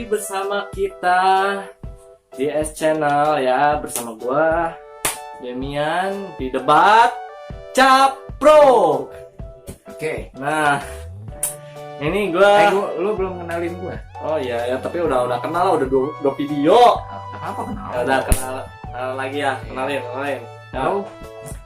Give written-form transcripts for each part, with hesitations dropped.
bersama kita di S Channel ya, bersama gua Demian di debat Caprok. Oke. Nah, ini gua lu belum kenalin gua. Oh iya ya, tapi udah kenal, udah dua video. Apa kenal? Ya, udah kenal lagi ya, kenalin. Ya. Halo.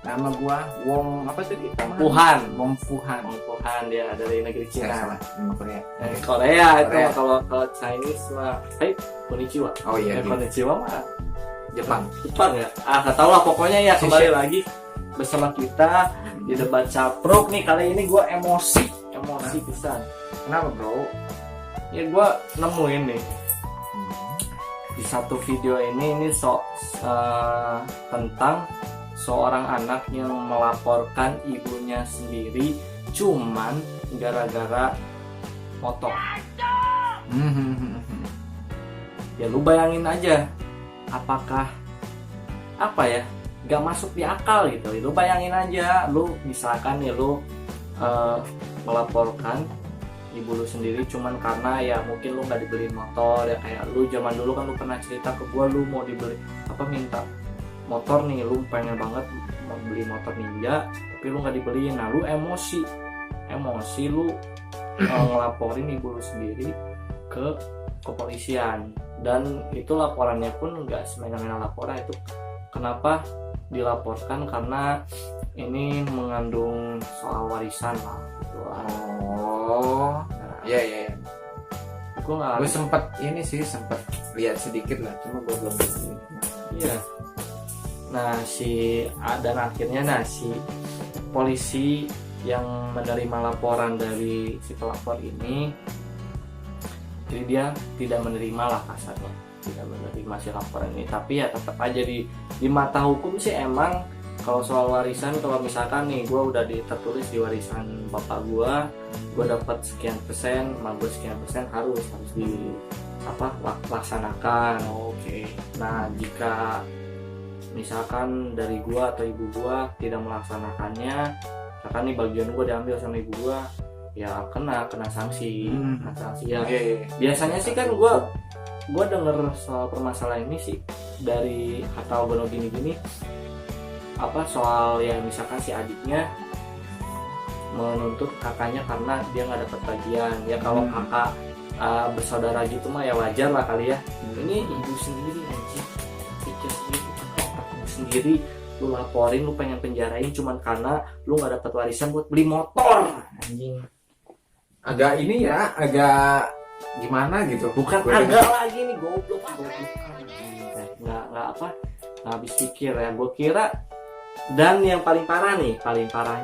Nama gua Wong apa tadi? Wuhan. Wong Wuhan. Wuhan, dia dari negeri Cina. Salah, nama Korea. Korea itu Korea. mah, kalau Chinese mah, hey, konnichiwa. Oh iya, gitu. Konnichiwa mah Jepang. Jepang ya. Gak tau lah, pokoknya ya kembali lagi bersama kita di debat Caprok nih. Kali ini gue emosi pisan. Kenapa, Bro? Ya gue nemuin nih di satu video ini tentang seorang anak yang melaporkan ibunya sendiri cuman gara-gara motor. Ya lu bayangin aja, apakah apa ya, gak masuk di akal gitu. Lu bayangin aja, lu misalkan ya lu melaporkan ibu lu sendiri cuman karena ya mungkin lu nggak dibeliin motor. Ya kayak lu zaman dulu kan, lu pernah cerita ke gua lu mau dibeli minta motor nih, lu pengen banget mau beli motor Ninja tapi lu nggak dibeliin. Nah lu emosi lu ngelaporin ibu lu sendiri ke kepolisian, dan itu laporannya pun nggak semena-mena laporan. Itu kenapa dilaporkan, karena ini mengandung soal warisan lah gitu. Oh, iya. Gue sempet lihat sedikit lah, cuma gue belum. Iya. Nah si polisi yang menerima laporan dari si pelapor ini, jadi dia tidak menerima lah kasarnya, tidak menerima si laporan ini. Tapi ya tetap aja di mata hukum sih emang kalau soal warisan, kalau misalkan nih gue udah tertulis di warisan bapak gue dapat sekian persen, emak gue sekian persen, harus laksanakan. Oke. Nah jika misalkan dari gue atau ibu gue tidak melaksanakannya, misalkan nih bagian gue diambil sama ibu gue, ya kena sanksi. Sanksi ya. Biasanya sih kan gue denger soal permasalahan ini sih dari Hatta Ogono gini soal yang misalkan si adiknya menuntut kakaknya karena dia nggak dapat bagian. Ya kalau kakak bersaudara gitu mah ya wajar lah kali ya. Ini ibu sendiri anjing, pikir sendiri lu laporin, lu pengen penjarain cuman karena lu nggak dapat warisan buat beli motor. Anjing, Agak gimana gitu. Bukan agak lagi nih, goblok. Nggak habis pikir ya. Gue kira, dan yang paling parahnya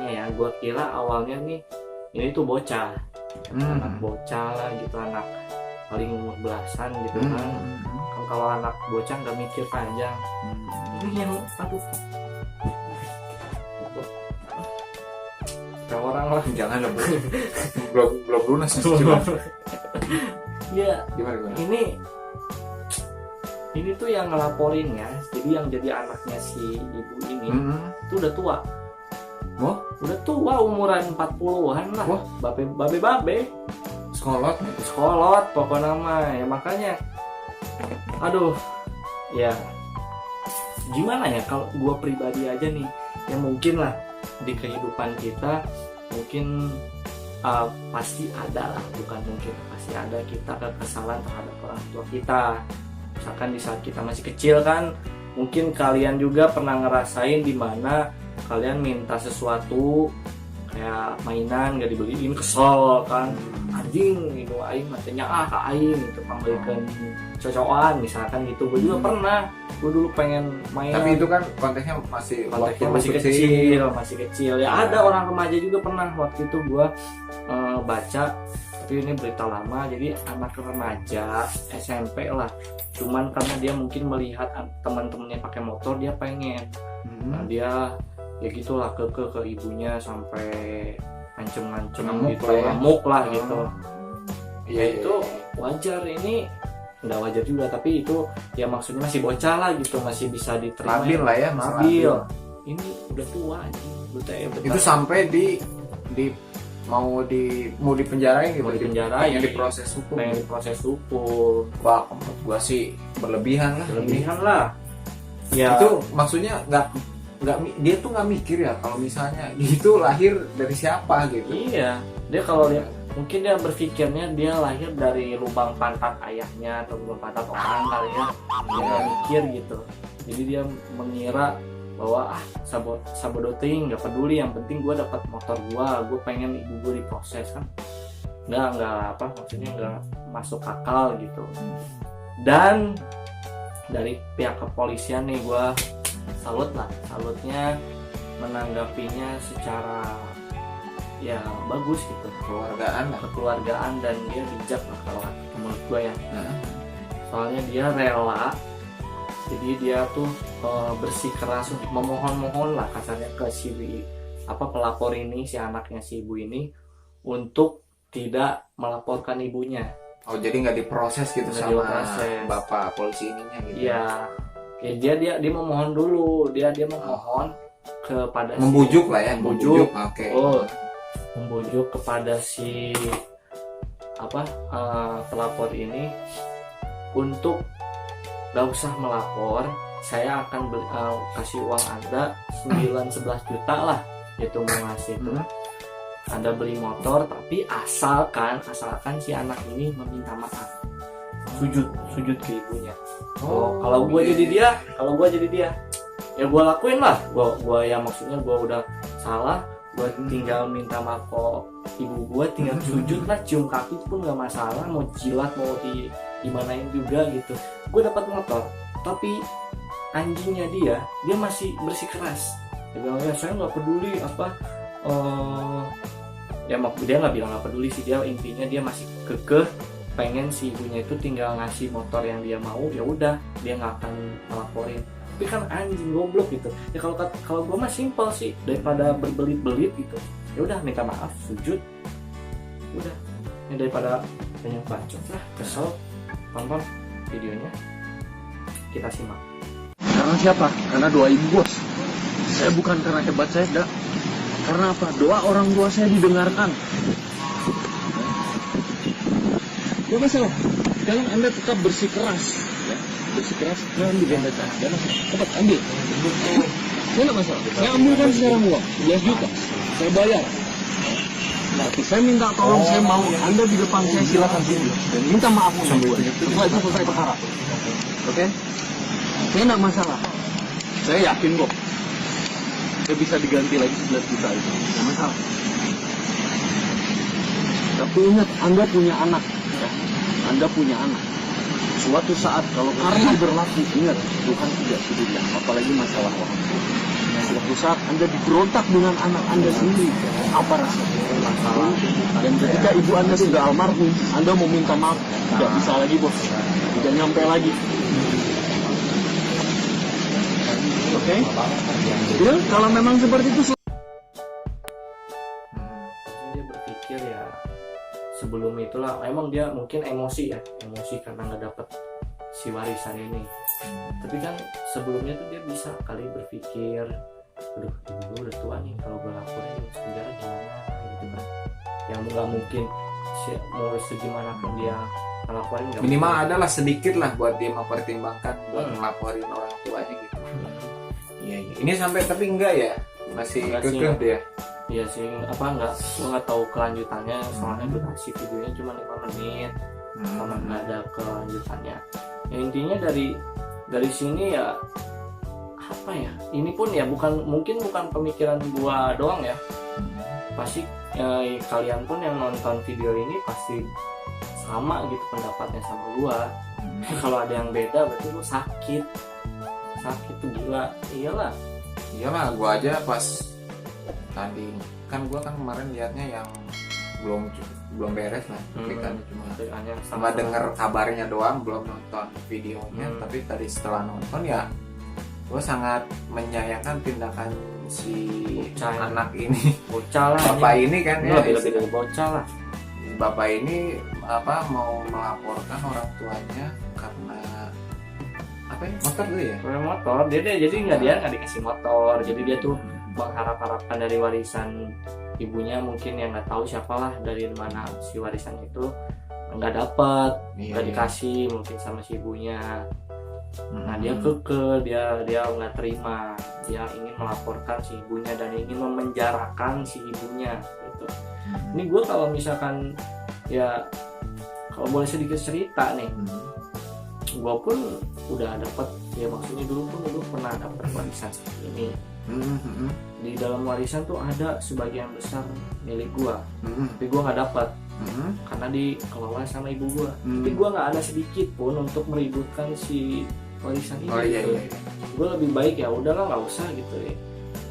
ya, gue kira awalnya nih ini tuh bocah, anak bocah lah gitu, anak paling umur belasan gitu kan. Kalau anak bocah nggak mikir panjang. Ini yang kayak orang lah, jangan lah, belum lunas ya. Gimana? Ini tuh yang ngelaporin ya, jadi yang jadi anaknya si ibu ini itu udah tua. Udah tua, umuran 40-an lah. Babe sekolot pokoknya mah ya. Makanya ya gimana ya, kalau gua pribadi aja nih, yang mungkin lah di kehidupan kita mungkin pasti ada lah, bukan mungkin, pasti ada kita kekesalan terhadap orang tua kita. Misalkan di saat kita masih kecil kan, mungkin kalian juga pernah ngerasain di mana kalian minta sesuatu kayak mainan gak dibeliin, kesel kan, anjing itu aing matanya ke aing gitu, pambalikan cocokan misalkan gitu. Gue juga pernah, gue dulu pengen main, tapi itu kan konteksnya masih kecil ya. Ada orang remaja juga pernah. Waktu itu gue baca, tapi ini berita lama, jadi anak remaja SMP lah, cuman karena dia mungkin melihat teman-temannya pakai motor, dia pengen. Nah dia ya gitulah ke ibunya sampai ngancem gitu, ngamuk lah gitu. Ya itu wajar, ini nggak wajar juga, tapi itu ya maksudnya masih bocah lah gitu, masih bisa diterima. Labil lah ya, labil. Ini udah tua anjing. Itu sampai di mau dipenjarain gitu, Mau dipenjarain. pengen diproses hukum. pengen diproses hukum. Wah, menurut gua sih berlebihan lah. Berlebihan lah ya. Itu maksudnya dia tuh nggak mikir ya kalau misalnya gitu lahir dari siapa gitu. Iya, dia kalau dia mungkin dia berpikirnya dia lahir dari lubang pantat ayahnya atau lubang pantat orang kali ya. Dia nggak mikir gitu. Jadi dia mengira bahwa sabodo ting nggak peduli, yang penting gue dapat motor gue pengen ibu gue diproses kan. Nggak apa maksudnya nggak masuk akal gitu. Dan dari pihak kepolisian nih gue salutnya menanggapinya secara ya bagus gitu, kekeluargaan dan dia bijak lah kalau menurut gue ya. Soalnya dia rela, jadi dia tuh bersikeras untuk memohon lah kasarnya ke si pelapor ini, si anaknya si ibu ini untuk tidak melaporkan ibunya. Oh, jadi nggak diproses gitu Nggak sama diproses. bapak polisi ininya gitu. Iya. Ya dia memohon dulu, dia memohon kepada Membujuk lah ya, membujuk. Oke. Oh, membujuk kepada si pelapor ini untuk gak usah melapor, saya akan kasih uang Anda 9-11 juta lah, itu mau ngasih itu. Anda beli motor, tapi asalkan si anak ini meminta maaf, sujud ke ibunya. Kalau gue jadi dia, ya gue lakuin lah. Gue ya maksudnya gue udah salah, gue tinggal minta maaf kok ibu gue, tinggal sujud lah, cium kaki pun gak masalah, mau jilat mau dimanain juga gitu. Gue dapat motor, tapi anjingnya dia masih bersikeras. Dia bilang ya saya nggak peduli ya dia nggak bilang nggak peduli sih, dia intinya dia masih kekeh pengen si ibunya itu tinggal ngasih motor yang dia mau, ya udah dia nggak akan melaporin. Tapi kan anjing goblok gitu ya. Kalau gue mah simpel sih, daripada berbelit-belit gitu, ya udah minta maaf, sujud, udah ya, daripada banyak bacot lah. Kesel, tonton videonya, kita simak. Karena siapa? Karena doa ibu bos. Saya bukan karena hebat saya, dak. Karena apa? Doa orang tua saya didengarkan. Gak masalah. Sekarang Anda tetap bersikeras, ya. Bersikeras, jangan digendakan. Jangan cepat ambil. Saya nggak masalah. Saya ambilkan sekarang uang 11 juta. Saya bayar. Tapi saya minta tolong, saya mau Anda di depan saya silakan sini dan minta maaf sama gue. Setelah itu selesai perkara. Oke? Saya nggak masalah. Saya yakin kok. Saya bisa diganti lagi 11 juta itu. Nggak masalah. Tapi ingat, Anda punya anak. Ya. Anda punya anak. Suatu saat kalau karma berlaku, ingat, Tuhan tidak sudahnya. Apalagi masalah orang tua. Suatu saat Anda diberontak dengan anak Anda sendiri. Apa rasanya? Masalah. Dan ketika ibu Anda sudah almarhum, Anda mau minta maaf. Tidak bisa lagi bos. Tidak nyampe lagi. Oke? Ya, kalau memang seperti itu. Dia berpikir ya sebelum itulah, emang dia mungkin emosi karena nggak dapet si warisan ini. Tapi kan sebelumnya tuh dia bisa kali berpikir, aduh ibu udah tua nih, kalau gue laporin di penjara gimana gitu kan. Yang nggak mungkin mau segimana pun dia ngelaporin, Minimal adalah sedikit lah buat dia mempertimbangkan buat ngelaporin orang tuanya gitu. Iya. Ini sampai tapi enggak ya, masih kekeh dia. Iya sih, gue nggak tahu kelanjutannya, soalnya durasi videonya cuma 5 menit, karena nggak ada kelanjutannya. Ya, intinya dari sini ya apa ya? Ini pun ya mungkin bukan pemikiran gua doang ya. Pasti kalian pun yang nonton video ini pasti sama gitu pendapatnya sama gua. Kalau ada yang beda berarti lu sakit tuh gila. Iyalah, gua aja pas tadi kan gua kan kemarin liatnya yang belum beres lah, tapi kan cuma sama denger kabarnya doang, belum nonton videonya. Tapi tadi setelah nonton ya gua sangat menyayangkan tindakan si anak ini. Bocah lah, bapak ini kan ya, lebih dari bocah lah. Bapak ini mau melaporkan orang tuanya karena motor tuh ya, motor dia jadi nggak dikasih motor, jadi dia tuh mengharap-harapkan dari warisan ibunya, mungkin yang nggak tahu siapalah dari mana si warisan itu, nggak dapat, nggak dikasih mungkin sama si ibunya. Nah dia dia nggak terima, dia ingin melaporkan si ibunya dan ingin memenjarakan si ibunya gitu. Ini gue kalau misalkan ya kalau boleh sedikit cerita nih, gue pun udah dapat, ya maksudnya dulu pernah dapat warisan seperti ini. Di dalam warisan tuh ada sebagian besar milik gue, tapi gue nggak dapat karena dikelola sama ibu gue. Tapi gue nggak ada sedikit pun untuk meributkan si warisan ini. Gitu. Gue lebih baik ya udahlah nggak usah gitu ya,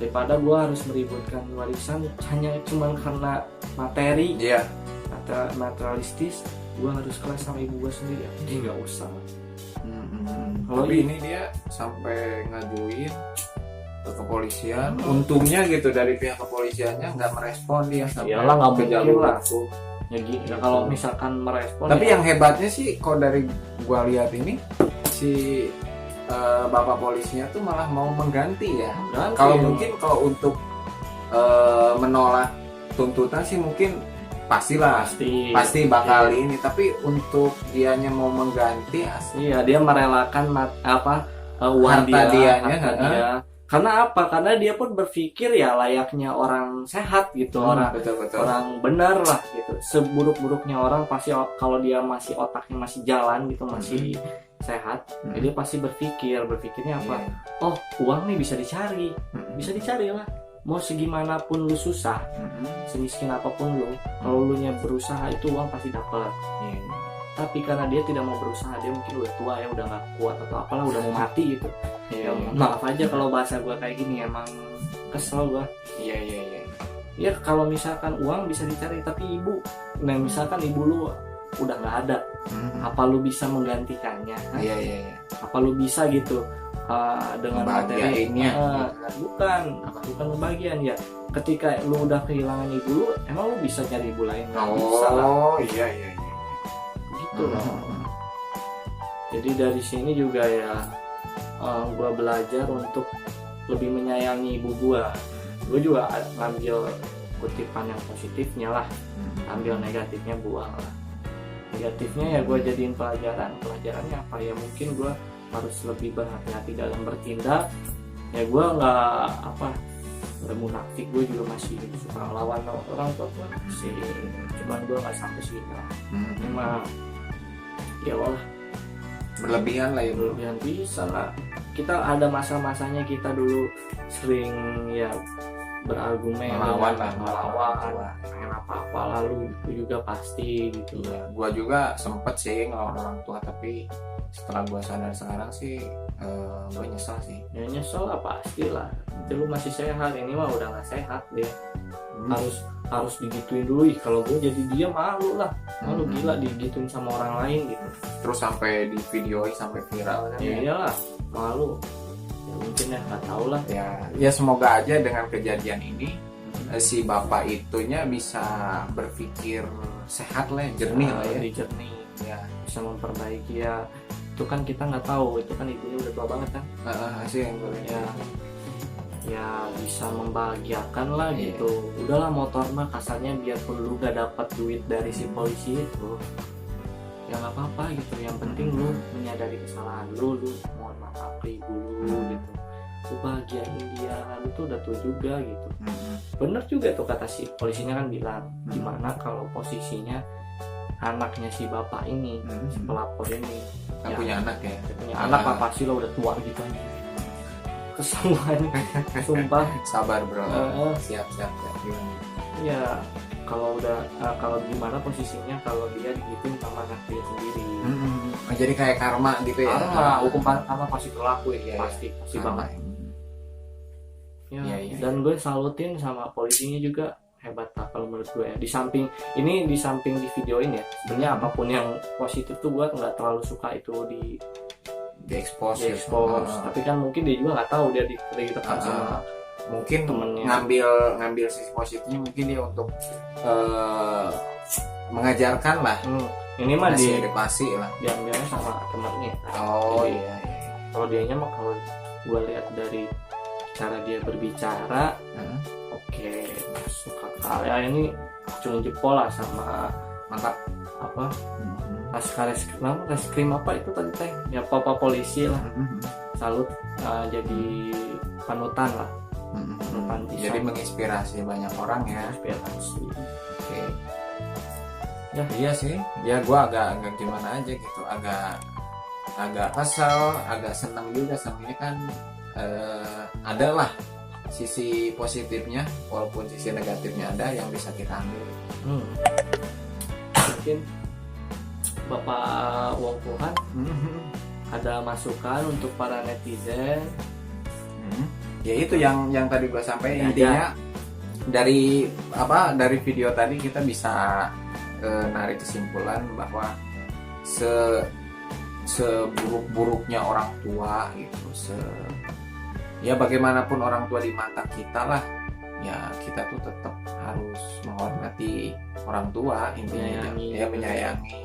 daripada gue harus meributkan warisan hanya cuman karena materi, materialistis. Gue harus kelas sama ibu gue sendiri, jadi nggak usah. Tapi ini dia sampai ngajuin ke kepolisian. Untungnya gitu dari pihak kepolisiannya nggak merespon dia sampai nggak ke mungkin jalur lah. aku. Ya gitu. Ya, kalau misalkan merespon. Tapi ya, yang hebatnya sih, kalau dari gua lihat ini si bapak polisinya tuh malah mau mengganti ya. Kalau mungkin kalau untuk menolak tuntutan sih mungkin pasti bakal ini, tapi untuk dianya mau mengganti iya dia merelakan uang harta dia. Karena apa? Karena dia pun berpikir ya layaknya orang sehat gitu, betul. orang benar lah gitu. Seburuk-buruknya orang pasti kalau dia masih otaknya masih jalan gitu, masih sehat, ya dia pasti berpikirnya apa? Oh, uang nih bisa dicari lah. Mau segimanapun lu susah, semiskin apapun lu, kalau lu nya berusaha itu uang pasti dapat. Tapi karena dia tidak mau berusaha, dia mungkin udah tua ya, udah nggak kuat atau apalah, udah mau mati gitu. Ya maaf aja kalau bahasa gue kayak gini, emang kesel gue. Iya. Ya kalau misalkan uang bisa dicari, tapi misalkan ibu lu udah nggak ada, apa lu bisa menggantikannya? Iya. Apa lu bisa gitu? Dengan materi ini bukan pembagian ya, ketika lu udah kehilangan ibu lu, emang lu bisa cari ibu lain? Bisa lah. Iya Gitu loh. Jadi dari sini juga ya gue belajar untuk lebih menyayangi ibu gue juga ngambil kutipan yang positifnya lah, ambil negatifnya buang lah. Negatifnya ya gue jadiin pelajarannya apa ya, mungkin gue harus lebih berhati-hati dalam bertindak. Ya gue nggak munafik, gue juga masih suka lawan orang tua gue sih, cuman gue nggak sampai sini lah. Cuma ya Allah, berlebihan lah ya, berlebihan bisa lah. Kita ada masa-masanya kita dulu sering ya berargumen, melawan pengen apa-apa, lalu itu juga pasti gitu. Iya, gua juga sempet sih ngelawan orang tua, tapi setelah gua sadar sekarang sih gua nyesel sih. Ya nyesel lah pasti lah. Lu masih sehat, ini mah udah nggak sehat dia. Harus digituin dulu. Kalau gue jadi dia malu lah, gila digituin sama orang lain gitu. Terus sampai di videoin sampai viral kan? Ya iyalah, malu. Ya mungkin ya nggak tahu lah. Ya semoga aja dengan kejadian ini si bapak itunya bisa berpikir sehat lah, jernih lah ya. Jernih ya, bisa memperbaiki ya. Itu kan kita nggak tahu, itu kan ibunya udah tua banget kan. Sih yang gue ya bisa membahagiakan lah gitu. Udahlah motor mah kasarnya, biarpun lu gak dapat duit dari si polisi itu ya nggak apa-apa gitu. Yang penting lu menyadari kesalahan lu mohon maaf ke ibu lu gitu, lu bahagiain dia, lu tuh udah tua juga gitu. Bener juga tuh kata si polisinya kan bilang, gimana kalau posisinya anaknya si bapak ini, si pelapor ini punya anak ya, punya anak apa sih lo udah tua gitu aja. Kesemuanya sumpah. Sabar bro, siap ya. Kalau gimana posisinya kalau dia digituin sama anak dia sendiri, jadi kayak karma gitu ya. Hukum karma pasti berlaku ya, pasti banget ya. Dan gue salutin sama polisinya juga, hebat lah kalau menurut gue ya. Di samping di videoin ya, sebenarnya apapun yang positif tuh gue nggak terlalu suka itu di expose. Tapi kan mungkin dia juga nggak tahu, dia ditekan sama mungkin temennya, ngambil sisi positifnya, mungkin dia untuk mengajarkan lah. Ini mah edukasi lah, diambilnya sama temennya. Iya. Kalau dianya mah, kalau gue lihat dari cara dia berbicara, oke, masuk akal ya. Ini acung jempol lah sama Mantap. apa reskrim apa itu tadi teh ya, papa polisi lah, salut. Jadi panutan lah, panutan bisa. Jadi menginspirasi banyak orang ya. Inspirasi. Oke. Ya. Iya sih, ya gue agak gimana aja gitu, agak kesel, agak senang juga. Senangnya kan adalah sisi positifnya, walaupun sisi negatifnya ada yang bisa kita ambil. Mungkin Bapak Wong Tuhan ada masukan untuk para netizen. Ya itu yang tadi gue sampaikan, Ya, intinya dari video tadi kita bisa narik kesimpulan bahwa seburuk-buruknya orang tua gitu, ya bagaimanapun orang tua di mata kita lah, ya kita tuh tetap harus menghormati orang tua, intinya ya menyayangi,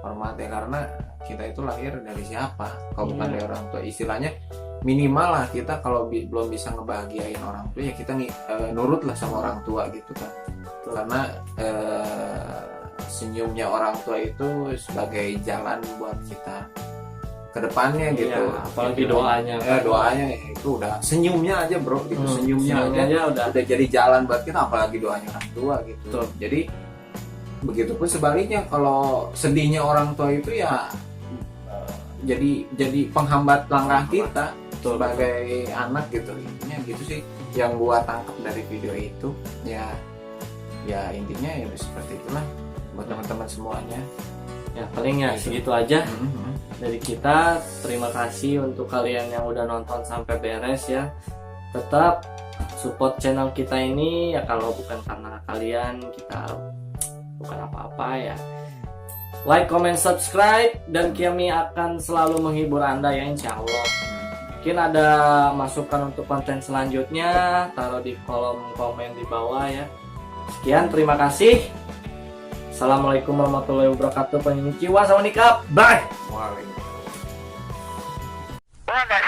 hormati, karena kita itu lahir dari siapa kalau bukan dari orang tua. Istilahnya minimal lah kita kalau belum bisa ngebahagiain orang tua ya kita nurut lah sama orang tua gitu kan. Karena senyumnya orang tua itu sebagai jalan buat kita ke depannya gitu. Apalagi doanya doanya itu udah, senyumnya aja bro gitu, senyumnya aja udah jadi jalan buat kita, apalagi doanya orang tua gitu. Betul. Jadi begitupun sebaliknya, kalau sedihnya orang tua itu ya jadi penghambat langkah kita sebagai anak gitu. Intinya gitu sih yang gua tangkap dari video itu. Ya intinya ya seperti itulah buat teman-teman semuanya. Ya paling ya segitu aja dari kita. Terima kasih untuk kalian yang udah nonton sampai beres ya. Tetap support channel kita ini ya, kalau bukan karena kalian kita bukan apa-apa ya. Like, comment, subscribe, dan kami akan selalu menghibur Anda ya, insya Allah. Mungkin ada masukan untuk konten selanjutnya, taruh di kolom komen di bawah ya. Sekian, terima kasih. Assalamualaikum warahmatullahi wabarakatuh. Konnichiwa, sawadee, bye. Waalaikumsalam. Bye.